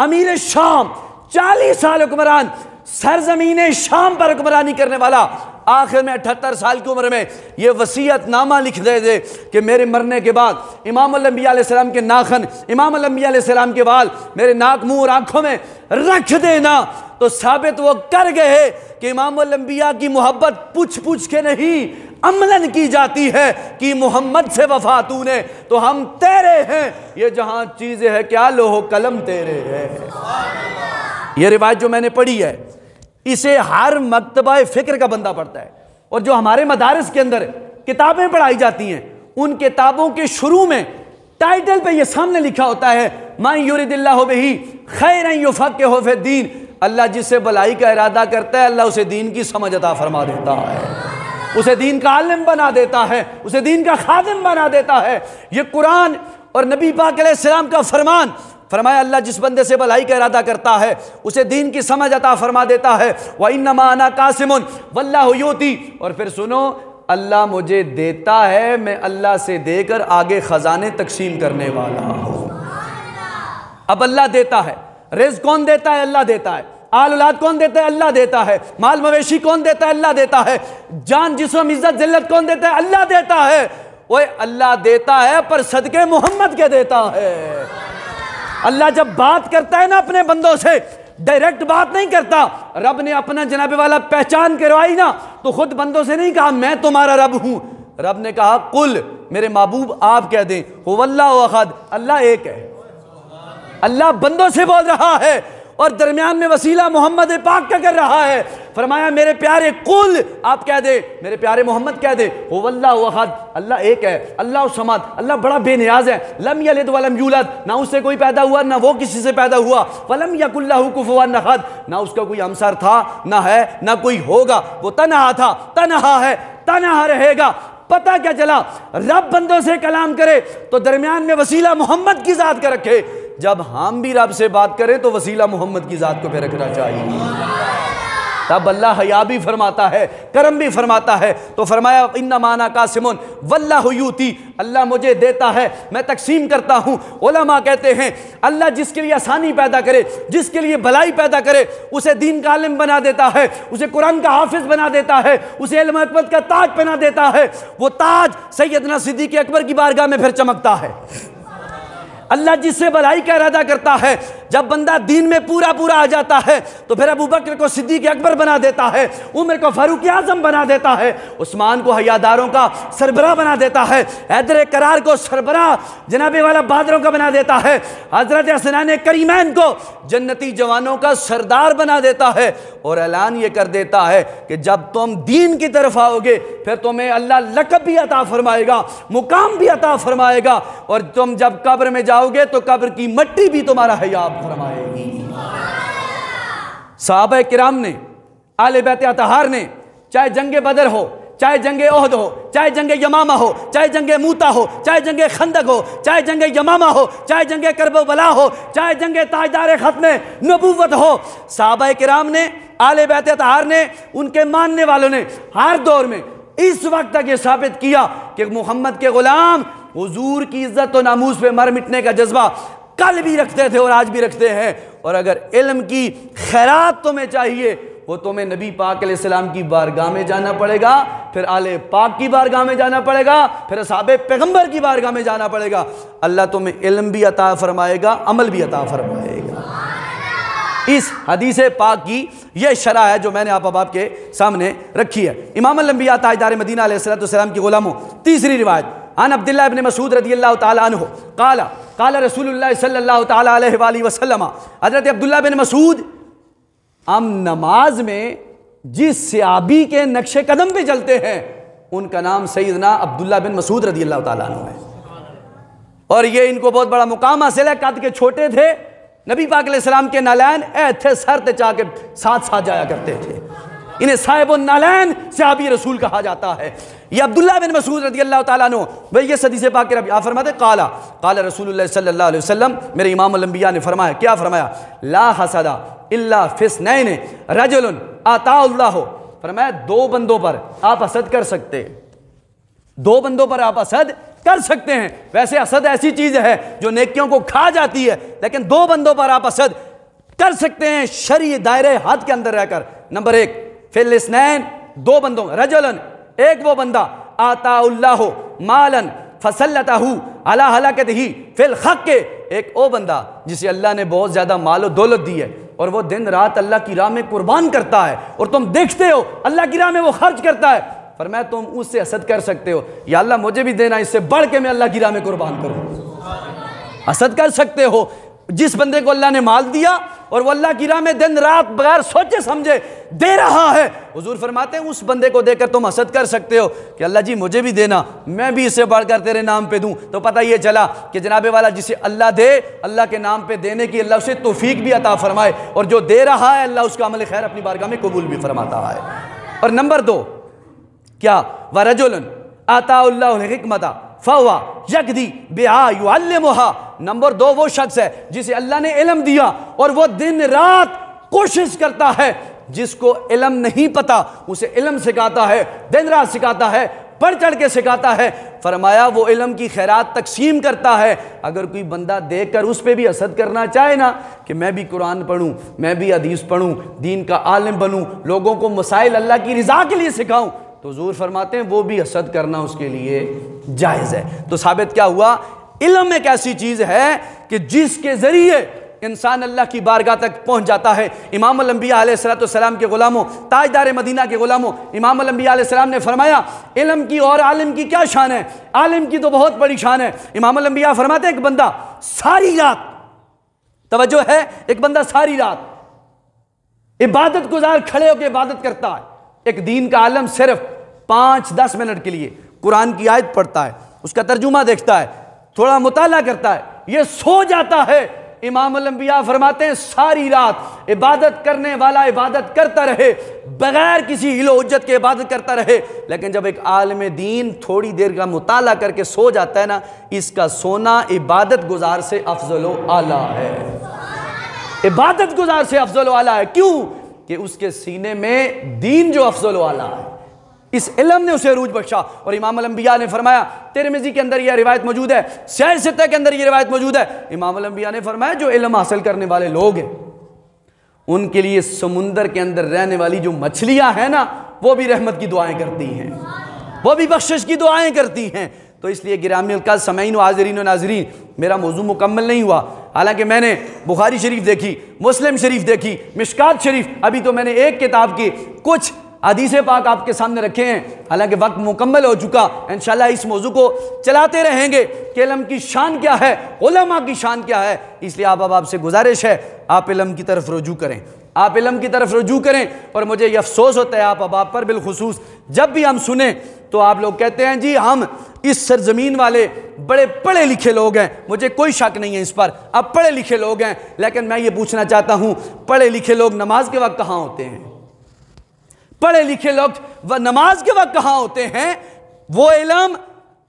S1: امیر شام، 40 سال حکمران، سرزمین شام پر حکمرانی کرنے والا، آخر میں 78 سال کی عمر میں یہ وصیت نامہ لکھ دے دے کہ میرے مرنے کے بعد امام الانبیاء علیہ السلام کے ناخن، امام الانبیاء علیہ السلام کے بال میرے ناک منہ اور آنکھوں میں رکھ دینا، تو ثابت وہ کر گئے کہ امام الانبیاء کی محبت پوچھ کے نہیں عملاً کی جاتی ہے کہ محمد سے وفا تو نے تو ہم تیرے ہیں، یہ جہاں چیزیں ہے کیا لوح و قلم تیرے ہے۔ یہ روایت جو میں نے پڑھی ہے اسے ہر مکتبہ فکر کا بندہ پڑھتا ہے، اور جو ہمارے مدارس کے اندر کتابیں پڑھائی جاتی ہیں ان کتابوں کے شروع میں ٹائٹل پہ یہ سامنے لکھا ہوتا ہے مَن یُرِدِ اللَّهُ بِهِ خَيْرًا يُفَقِّهُ فِي الدِّینِ، اللہ جس سے بھلائی کا ارادہ کرتا ہے اللہ اسے دین کی سمجھ عطا فرما دیتا ہے، اسے دین کا عالم بنا دیتا ہے، اسے دین کا خادم بنا دیتا ہے۔ یہ قرآن اور نبی پاک علیہ السلام کا فرمان، فرمایا اللہ جس بندے سے بھلائی کا ارادہ کرتا ہے اسے دین کی سمجھ عطا فرما دیتا ہے۔ وَإِنَّمَا أَنَا قَاسِمٌ وَاللَّهُ يُؤْتِي، اور پھر سنو اللہ مجھے دیتا ہے، میں اللہ سے دے کر آگے خزانے تقسیم کرنے والا ہوں۔ اب اللہ دیتا ہے، رزق کون دیتا ہے؟ اللہ دیتا ہے۔ آل اولاد کون دیتا ہے؟ اللہ دیتا ہے۔ مال مویشی کون دیتا ہے؟ اللہ دیتا ہے۔ جان جسم عزت ذلت کون دیتا ہے؟ اللہ دیتا ہے۔ اوے اللہ دیتا ہے پر صدقے محمد کے دیتا ہے۔ اللہ جب بات کرتا ہے نا اپنے بندوں سے ڈائریکٹ بات نہیں کرتا، رب نے اپنا جناب والا پہچان کروائی نا تو خود بندوں سے نہیں کہا میں تمہارا رب ہوں، رب نے کہا قل، میرے محبوب آپ کہہ دیں هو اللہ احد، اللہ ایک ہے۔ اللہ بندوں سے بول رہا ہے اور درمیان میں وسیلہ محمد پاک کا کر رہا ہے، فرمایا میرے پیارے قل، آپ کہہ دے، میرے پیارے محمد کہہ دے هو اللہ احد، اللہ ایک ہے، اللہ الصمد، اللہ بڑا بے نیاز ہے، لم یلد ولم یولد، نہ اس سے کوئی پیدا ہوا نہ وہ کسی سے پیدا ہوا، ولم یکن لہ کفوا احد، نہ اس کا کوئی ہمسر تھا نہ ہے نہ کوئی ہوگا، وہ تنہا تھا، تنہا ہے، تنہا رہے گا۔ پتہ کیا چلا؟ رب بندوں سے کلام کرے تو درمیان میں وسیلہ محمد کی ذات کا رکھے، جب ہم بھی رب سے بات کریں تو وسیلہ محمد کی ذات کو پہ رکھنا چاہیے، تب اللہ حیا بھی فرماتا ہے، کرم بھی فرماتا ہے۔ تو فرمایا انما انا قاسم واللہ یؤتی، اللہ مجھے دیتا ہے میں تقسیم کرتا ہوں۔ علماء کہتے ہیں اللہ جس کے لیے آسانی پیدا کرے، جس کے لیے بھلائی پیدا کرے، اسے دین کا عالم بنا دیتا ہے، اسے قرآن کا حافظ بنا دیتا ہے، اسے علم حکمت کا تاج پہنا دیتا ہے۔ وہ تاج سیدنا صدیق اکبر کی بارگاہ میں پھر چمکتا ہے۔ اللہ جس سے بھلائی کا ارادہ کرتا ہے، جب بندہ دین میں پورا آ جاتا ہے تو پھر ابو بکر کو صدیق اکبر بنا دیتا ہے، عمر کو فاروق اعظم بنا دیتا ہے، عثمان کو حیاداروں کا سربراہ بنا دیتا ہے، حیدر کرار کو سربراہ جناب والا بہادروں کا بنا دیتا ہے، حضرت حسنین کریمین کو جنتی جوانوں کا سردار بنا دیتا ہے، اور اعلان یہ کر دیتا ہے کہ جب تم دین کی طرف آؤ گے پھر تمہیں اللہ لقب بھی عطا فرمائے گا، مقام بھی عطا فرمائے گا، اور تم جب قبر میں جاؤ گے تو قبر کی مٹی بھی تمہارا حیاب فرمائے گی۔ صحابہ کرام نے، آل بیت اطہار نے، چاہے جنگ بدر ہو، چاہے جنگ احد ہو، چاہے جنگ یمامہ ہو، چاہے جنگ موتا ہو، چاہے جنگ خندق ہو، چاہے جنگ یمامہ ہو، چاہے جنگ کرب و بلا ہو، چاہے جنگ تاجدار ختم نبوت ہو، صحابہ کرام نے، آل بیت اطہار نے، ان کے ماننے والوں نے ہر دور میں اس وقت تک یہ ثابت کیا کہ محمد کے غلام حضور کی عزت و ناموس پہ مر مٹنے کا جذبہ کل بھی رکھتے تھے اور آج بھی رکھتے ہیں۔ اور اگر علم کی خیرات تمہیں چاہیے وہ تمہیں نبی پاک علیہ السلام کی بارگاہ میں جانا پڑے گا، پھر آل پاک کی بارگاہ میں جانا پڑے گا، پھر اصحاب پیغمبر کی بارگاہ میں جانا پڑے گا۔ اللہ تمہیں علم بھی عطا فرمائے گا، عمل بھی عطا فرمائے گا۔ اس حدیث پاک کی یہ شرح ہے جو میں نے آپ کے سامنے رکھی ہے۔ امام الانبیاء تاجدار مدینہ علیہ السلام کی غلاموں، تیسری روایت عن عبداللہ ابن مسعود رضی اللہ تعالیٰ عنہ قال رسول اللہ صلی اللہ تعالیٰ علیہ وآلہ وسلم، حضرت عبداللہ بن مسعود، ہم نماز میں جس صحابی کے نقش قدم پہ چلتے ہیں ان کا نام سیدنا عبداللہ بن مسعود رضی اللہ تعالیٰ عنہ ہے، اور یہ ان کو بہت بڑا مقام حاصل ہے۔ قد کے چھوٹے تھے، نبی پاک علیہ السلام کے نالین تھے، سر تے چاہ کے ساتھ جایا کرتے تھے، انہیں صاحب النالین صحابی رسول کہا جاتا ہے۔ یہ عبداللہ بن مسعود رضی اللہ تعالیٰ عنہ، بھئی یہ حدیث پاک کے رب آپ فرماتے قال رسول اللہ صلی اللہ علیہ وسلم، میرے امام الانبیاء نے فرمایا، کیا فرمایا؟ لا حسد الا فی اثنین رجل آتاہ اللہ
S2: فرمایا دو بندوں پر آپ حسد کر سکتے ہیں، دو بندوں پر آپ حسد کر سکتے ہیں۔ ویسے حسد ایسی چیز ہے جو نیکیوں کو کھا جاتی ہے، لیکن دو بندوں پر آپ حسد کر سکتے ہیں شرعی دائرے حد کے اندر رہ کر۔ نمبر ایک، فی الاثنین، دو بندوں، رجلن، ایک وہ بندہ آتا اللہ مالن فسلطہ علی ہلاکتہ فی الحق، ایک وہ بندہ جسے اللہ نے بہت زیادہ مال و دولت دی ہے اور وہ دن رات اللہ کی راہ میں قربان کرتا ہے، اور تم دیکھتے ہو اللہ کی راہ میں وہ خرچ کرتا ہے، فرمایا تم اس سے حسد کر سکتے ہو، یا اللہ مجھے بھی دینا، اس سے بڑھ کے میں اللہ کی راہ میں قربان کروں۔ حسد کر سکتے ہو جس بندے کو اللہ نے مال دیا اور وہ اللہ کی راہ میں دن رات بغیر سوچے سمجھے دے رہا ہے، حضور فرماتے ہیں اس بندے کو دے کر تم حسد کر سکتے ہو کہ اللہ جی مجھے بھی دینا، میں بھی اس سے بڑھ کر تیرے نام پہ دوں۔ تو پتہ یہ چلا کہ جناب والا جسے اللہ دے، اللہ کے نام پہ دینے کی اللہ اسے توفیق بھی عطا فرمائے، اور جو دے رہا ہے اللہ اس کا عمل خیر اپنی بارگاہ میں قبول بھی فرماتا ہے۔ اور نمبر دو کیا، وَرَجُلٌ آتَاهُ اللَّهُ الْحِکْمَةَ فَهُوَ يَقْضِي بِهَا يُعَلِّمُهَا، نمبر دو وہ شخص ہے جسے اللہ نے علم دیا اور وہ دن رات کوشش کرتا ہے، جس کو علم نہیں پتا اسے علم سکھاتا ہے، دن رات سکھاتا ہے، بڑھ چڑھ کے سکھاتا ہے۔ فرمایا وہ علم کی خیرات تقسیم کرتا ہے۔ اگر کوئی بندہ دیکھ کر اس پہ بھی حسد کرنا چاہے نا کہ میں بھی قرآن پڑھوں، میں بھی حدیث پڑھوں، دین کا عالم بنوں، لوگوں کو مسائل اللہ کی رضا کے لیے سکھاؤں، تو حضور فرماتے ہیں وہ بھی حسد کرنا اس کے لیے جائز ہے۔ تو ثابت کیا ہوا؟ علم ایک ایسی چیز ہے کہ جس کے ذریعے انسان اللہ کی بارگاہ تک پہنچ جاتا ہے۔ امام الانبیاء علیہ السلام کے غلاموں، تاجدار مدینہ کے غلاموں، امام الانبیاء علیہ السلام نے فرمایا علم کی اور عالم کی کیا شان ہے؟ عالم کی تو بہت بڑی شان ہے۔ امام الانبیاء فرماتے ہیں ایک بندہ ساری رات، توجہ ہے، ایک بندہ ساری رات عبادت گزار کھڑے ہو کے عبادت کرتا ہے، ایک دین کا عالم صرف 5-10 منٹ کے لیے قرآن کی آیت پڑھتا ہے، اس کا ترجمہ دیکھتا ہے، تھوڑا مطالعہ کرتا ہے، یہ سو جاتا ہے۔ امام الانبیاء فرماتے ہیں ساری رات عبادت کرنے والا عبادت کرتا رہے، بغیر کسی ہیل و حجت کے عبادت کرتا رہے، لیکن جب ایک عالم دین تھوڑی دیر کا مطالعہ کر کے سو جاتا ہے نا، اس کا سونا عبادت گزار سے افضل و اعلیٰ ہے، عبادت گزار سے افضل و اعلیٰ ہے۔ کیوں؟ کہ اس کے سینے میں دین جو افضل و اعلیٰ ہے، اس علم نے اسے عروج بخشا۔ اور امام الانبیاء نے فرمایا، ترمذی کے اندر یہ روایت موجود ہے، سیاہ ستہ کے اندر یہ روایت موجود ہے، امام الانبیاء نے فرمایا جو علم حاصل کرنے والے لوگ ہیں ان کے لیے سمندر کے اندر رہنے والی جو مچھلیاں ہیں نا، وہ بھی رحمت کی دعائیں کرتی ہیں، وہ بھی بخشش کی دعائیں کرتی ہیں۔ تو اس لیے گرامی القدر سامعین و حاضرین و ناظرین، میرا موضوع مکمل نہیں ہوا، حالانکہ میں نے بخاری شریف دیکھی، مسلم شریف دیکھی، مشکات شریف، ابھی تو میں نے ایک کتاب کی کچھ حدیث پاک آپ کے سامنے رکھے ہیں، حالانکہ وقت مکمل ہو چکا، انشاءاللہ اس موضوع کو چلاتے رہیں گے کہ علم کی شان کیا ہے، علماء کی شان کیا ہے۔ اس لیے آپ سے گزارش ہے آپ علم کی طرف رجوع کریں، آپ علم کی طرف رجوع کریں۔ اور مجھے یہ افسوس ہوتا ہے آپ پر بالخصوص، جب بھی ہم سنیں تو آپ لوگ کہتے ہیں جی ہم اس سرزمین والے بڑے پڑھے لکھے لوگ ہیں، مجھے کوئی شک نہیں ہے اس پر، اب پڑھے لکھے لوگ ہیں، لیکن میں یہ پوچھنا چاہتا ہوں پڑھے لکھے لوگ نماز کے وقت کہاں ہوتے ہیں؟ پڑھے لکھے لوگ نماز کے وقت کہاں ہوتے ہیں؟ وہ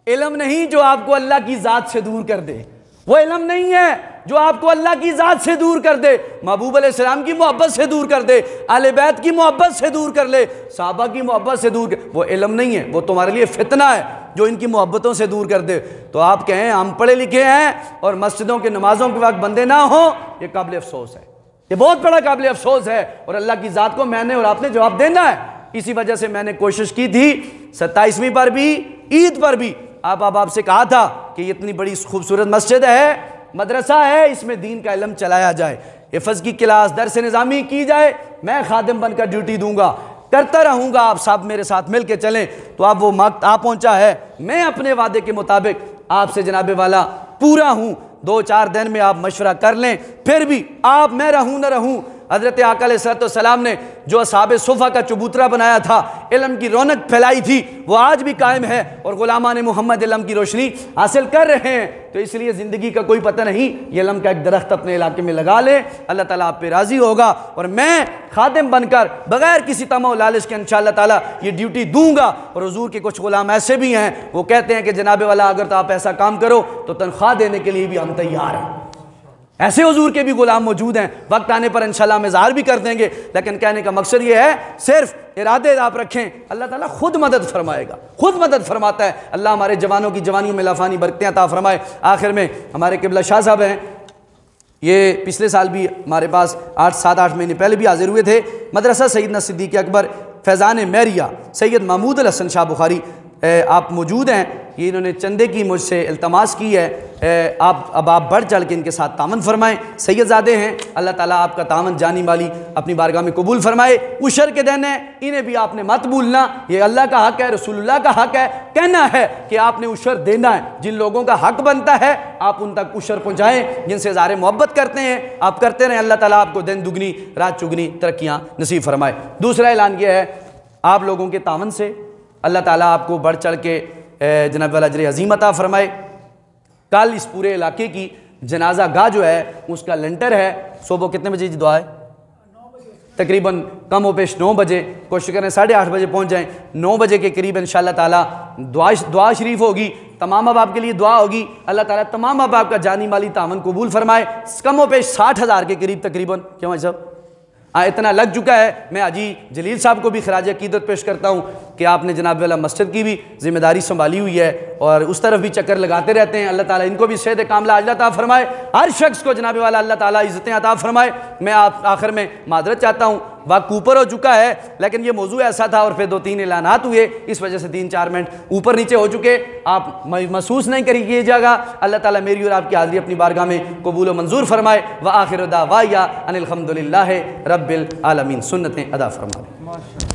S2: علم نہیں جو آپ کو اللہ کی ذات سے دور کر دے، وہ علم نہیں ہے جو آپ کو اللہ کی ذات سے دور کر دے، محبوب علیہ السلام کی محبت سے دور کر دے، اہل بیت کی محبت سے دور کر لے، صحابہ کی محبت سے دور کر، وہ علم نہیں ہے، وہ تمہارے لیے فتنہ ہے جو ان کی محبتوں سے دور کر دے۔ تو آپ کہیں ہم پڑھے لکھے ہیں اور مسجدوں کے نمازوں کے وقت بندے نہ ہوں، یہ قابل افسوس ہے، یہ بہت بڑا قابل افسوس ہے، اور اللہ کی ذات کو میں نے اور آپ نے جواب دینا ہے۔ اسی وجہ سے میں نے کوشش کی تھی 27ویں پر بھی، عید پر بھی آپ سے کہا تھا کہ یہ اتنی بڑی خوبصورت مسجد ہے، مدرسہ ہے، اس میں دین کا علم چلایا جائے، حفظ کی کلاس، درس نظامی کی جائے، میں خادم بن کر ڈیوٹی دوں گا، کرتا رہوں گا، آپ سب میرے ساتھ مل کے چلیں۔ تو اب وہ وقت آ پہنچا ہے، میں اپنے وعدے کے مطابق آپ سے جناب والا پورا ہوں، 2-4 دن میں آپ مشورہ کر لیں، پھر بھی آپ میں رہوں نہ رہوں، حضرت آقا علیہ السلام نے جو اصحاب صفہ کا چبوترا بنایا تھا، علم کی رونق پھیلائی تھی، وہ آج بھی قائم ہے، اور غلامان محمد علم کی روشنی حاصل کر رہے ہیں۔ تو اس لیے زندگی کا کوئی پتہ نہیں، یہ علم کا ایک درخت اپنے علاقے میں لگا لیں، اللہ تعالیٰ آپ پہ راضی ہوگا، اور میں خادم بن کر بغیر کسی طمع و لالچ کے انشاءاللہ تعالیٰ یہ ڈیوٹی دوں گا۔ اور حضور کے کچھ غلام ایسے بھی ہیں، وہ کہتے ہیں کہ جناب والا اگر تو آپ ایسا کام کرو تو تنخواہ دینے کے لیے بھی ہم تیار ہیں، ایسے حضور کے بھی غلام موجود ہیں، وقت آنے پر انشاءاللہ ہم اظہار بھی کر دیں گے، لیکن کہنے کا مقصد یہ ہے صرف ارادے آپ رکھیں، اللہ تعالیٰ خود مدد فرمائے گا، خود مدد فرماتا ہے۔ اللہ ہمارے جوانوں کی جوانیوں میں لافانی برکتیں عطا فرمائے۔ آخر میں ہمارے قبلہ شاہ صاحب ہیں، یہ پچھلے سال بھی ہمارے پاس 7-8 مہینے پہلے بھی حاضر ہوئے تھے۔ مدرسہ سیدنا صدیق اکبر فیضان مہریہ سید محمود الحسن شاہ بخاری آپ موجود ہیں، یہ انہوں نے چندے کی مجھ سے التماس کی ہے، آپ بڑھ چڑھ کے ان کے ساتھ تعاون فرمائیں۔ سید زادے ہیں، اللہ تعالیٰ آپ کا تعاون جانی مالی اپنی بارگاہ میں قبول فرمائے۔ عشر کے دن ہیں، انہیں بھی آپ نے مت بھولنا، یہ اللہ کا حق ہے، رسول اللہ کا حق ہے، کہنا ہے کہ آپ نے عشر دینا ہے۔ جن لوگوں کا حق بنتا ہے آپ ان تک عشر پہنچائیں، جن سے اظہار محبت کرتے ہیں آپ کرتے رہیں، اللہ تعالیٰ آپ کو دن دگنی رات چگنی ترقیاں نصیب فرمائے۔ دوسرا اعلان یہ ہے، آپ لوگوں کے تعاون سے اللہ تعالیٰ آپ کو بڑھ چڑھ کے جناب والا اجر عظیم عطا فرمائے۔ کل اس پورے علاقے کی جنازہ گاہ جو ہے اس کا لنٹر ہے، صبح کتنے بجے کی دعا ہے؟ تقریباً کم و بیش 9 بجے، کوشش کریں 8:30 بجے پہنچ جائیں۔ 9 بجے کے قریب انشاءاللہ تعالیٰ دعا شریف ہوگی، تمام احباب کے لیے دعا ہوگی، اللہ تعالیٰ تمام احباب کا جانی مالی تعاون قبول فرمائے۔ کم و بیش 60,000 کے قریب تقریباً، کیوں ہے صاحب اتنا لگ چکا ہے۔ میں حاجی جلیل صاحب کو بھی خراج عقیدت پیش کرتا ہوں کہ آپ نے جناب والا مسجد کی بھی ذمہ داری سنبھالی ہوئی ہے اور اس طرف بھی چکر لگاتے رہتے ہیں، اللہ تعالیٰ ان کو بھی صحت کاملہ عاجلہ عطا فرمائے، ہر شخص کو جناب والا اللہ تعالیٰ عزتیں عطا فرمائے۔ میں آخر میں معذرت چاہتا ہوں، وقت اوپر ہو چکا ہے، لیکن یہ موضوع ایسا تھا اور پھر 2-3 اعلانات ہوئے، اس وجہ سے 3-4 منٹ اوپر نیچے ہو چکے، آپ محسوس نہیں کیجیے گا۔ اللہ تعالیٰ میری اور آپ کی حاضری اپنی بارگاہ میں قبول و منظور فرمائے۔ وآخر دعوایا ان الحمدللہ رب العالمین، سنتیں ادا فرمائے۔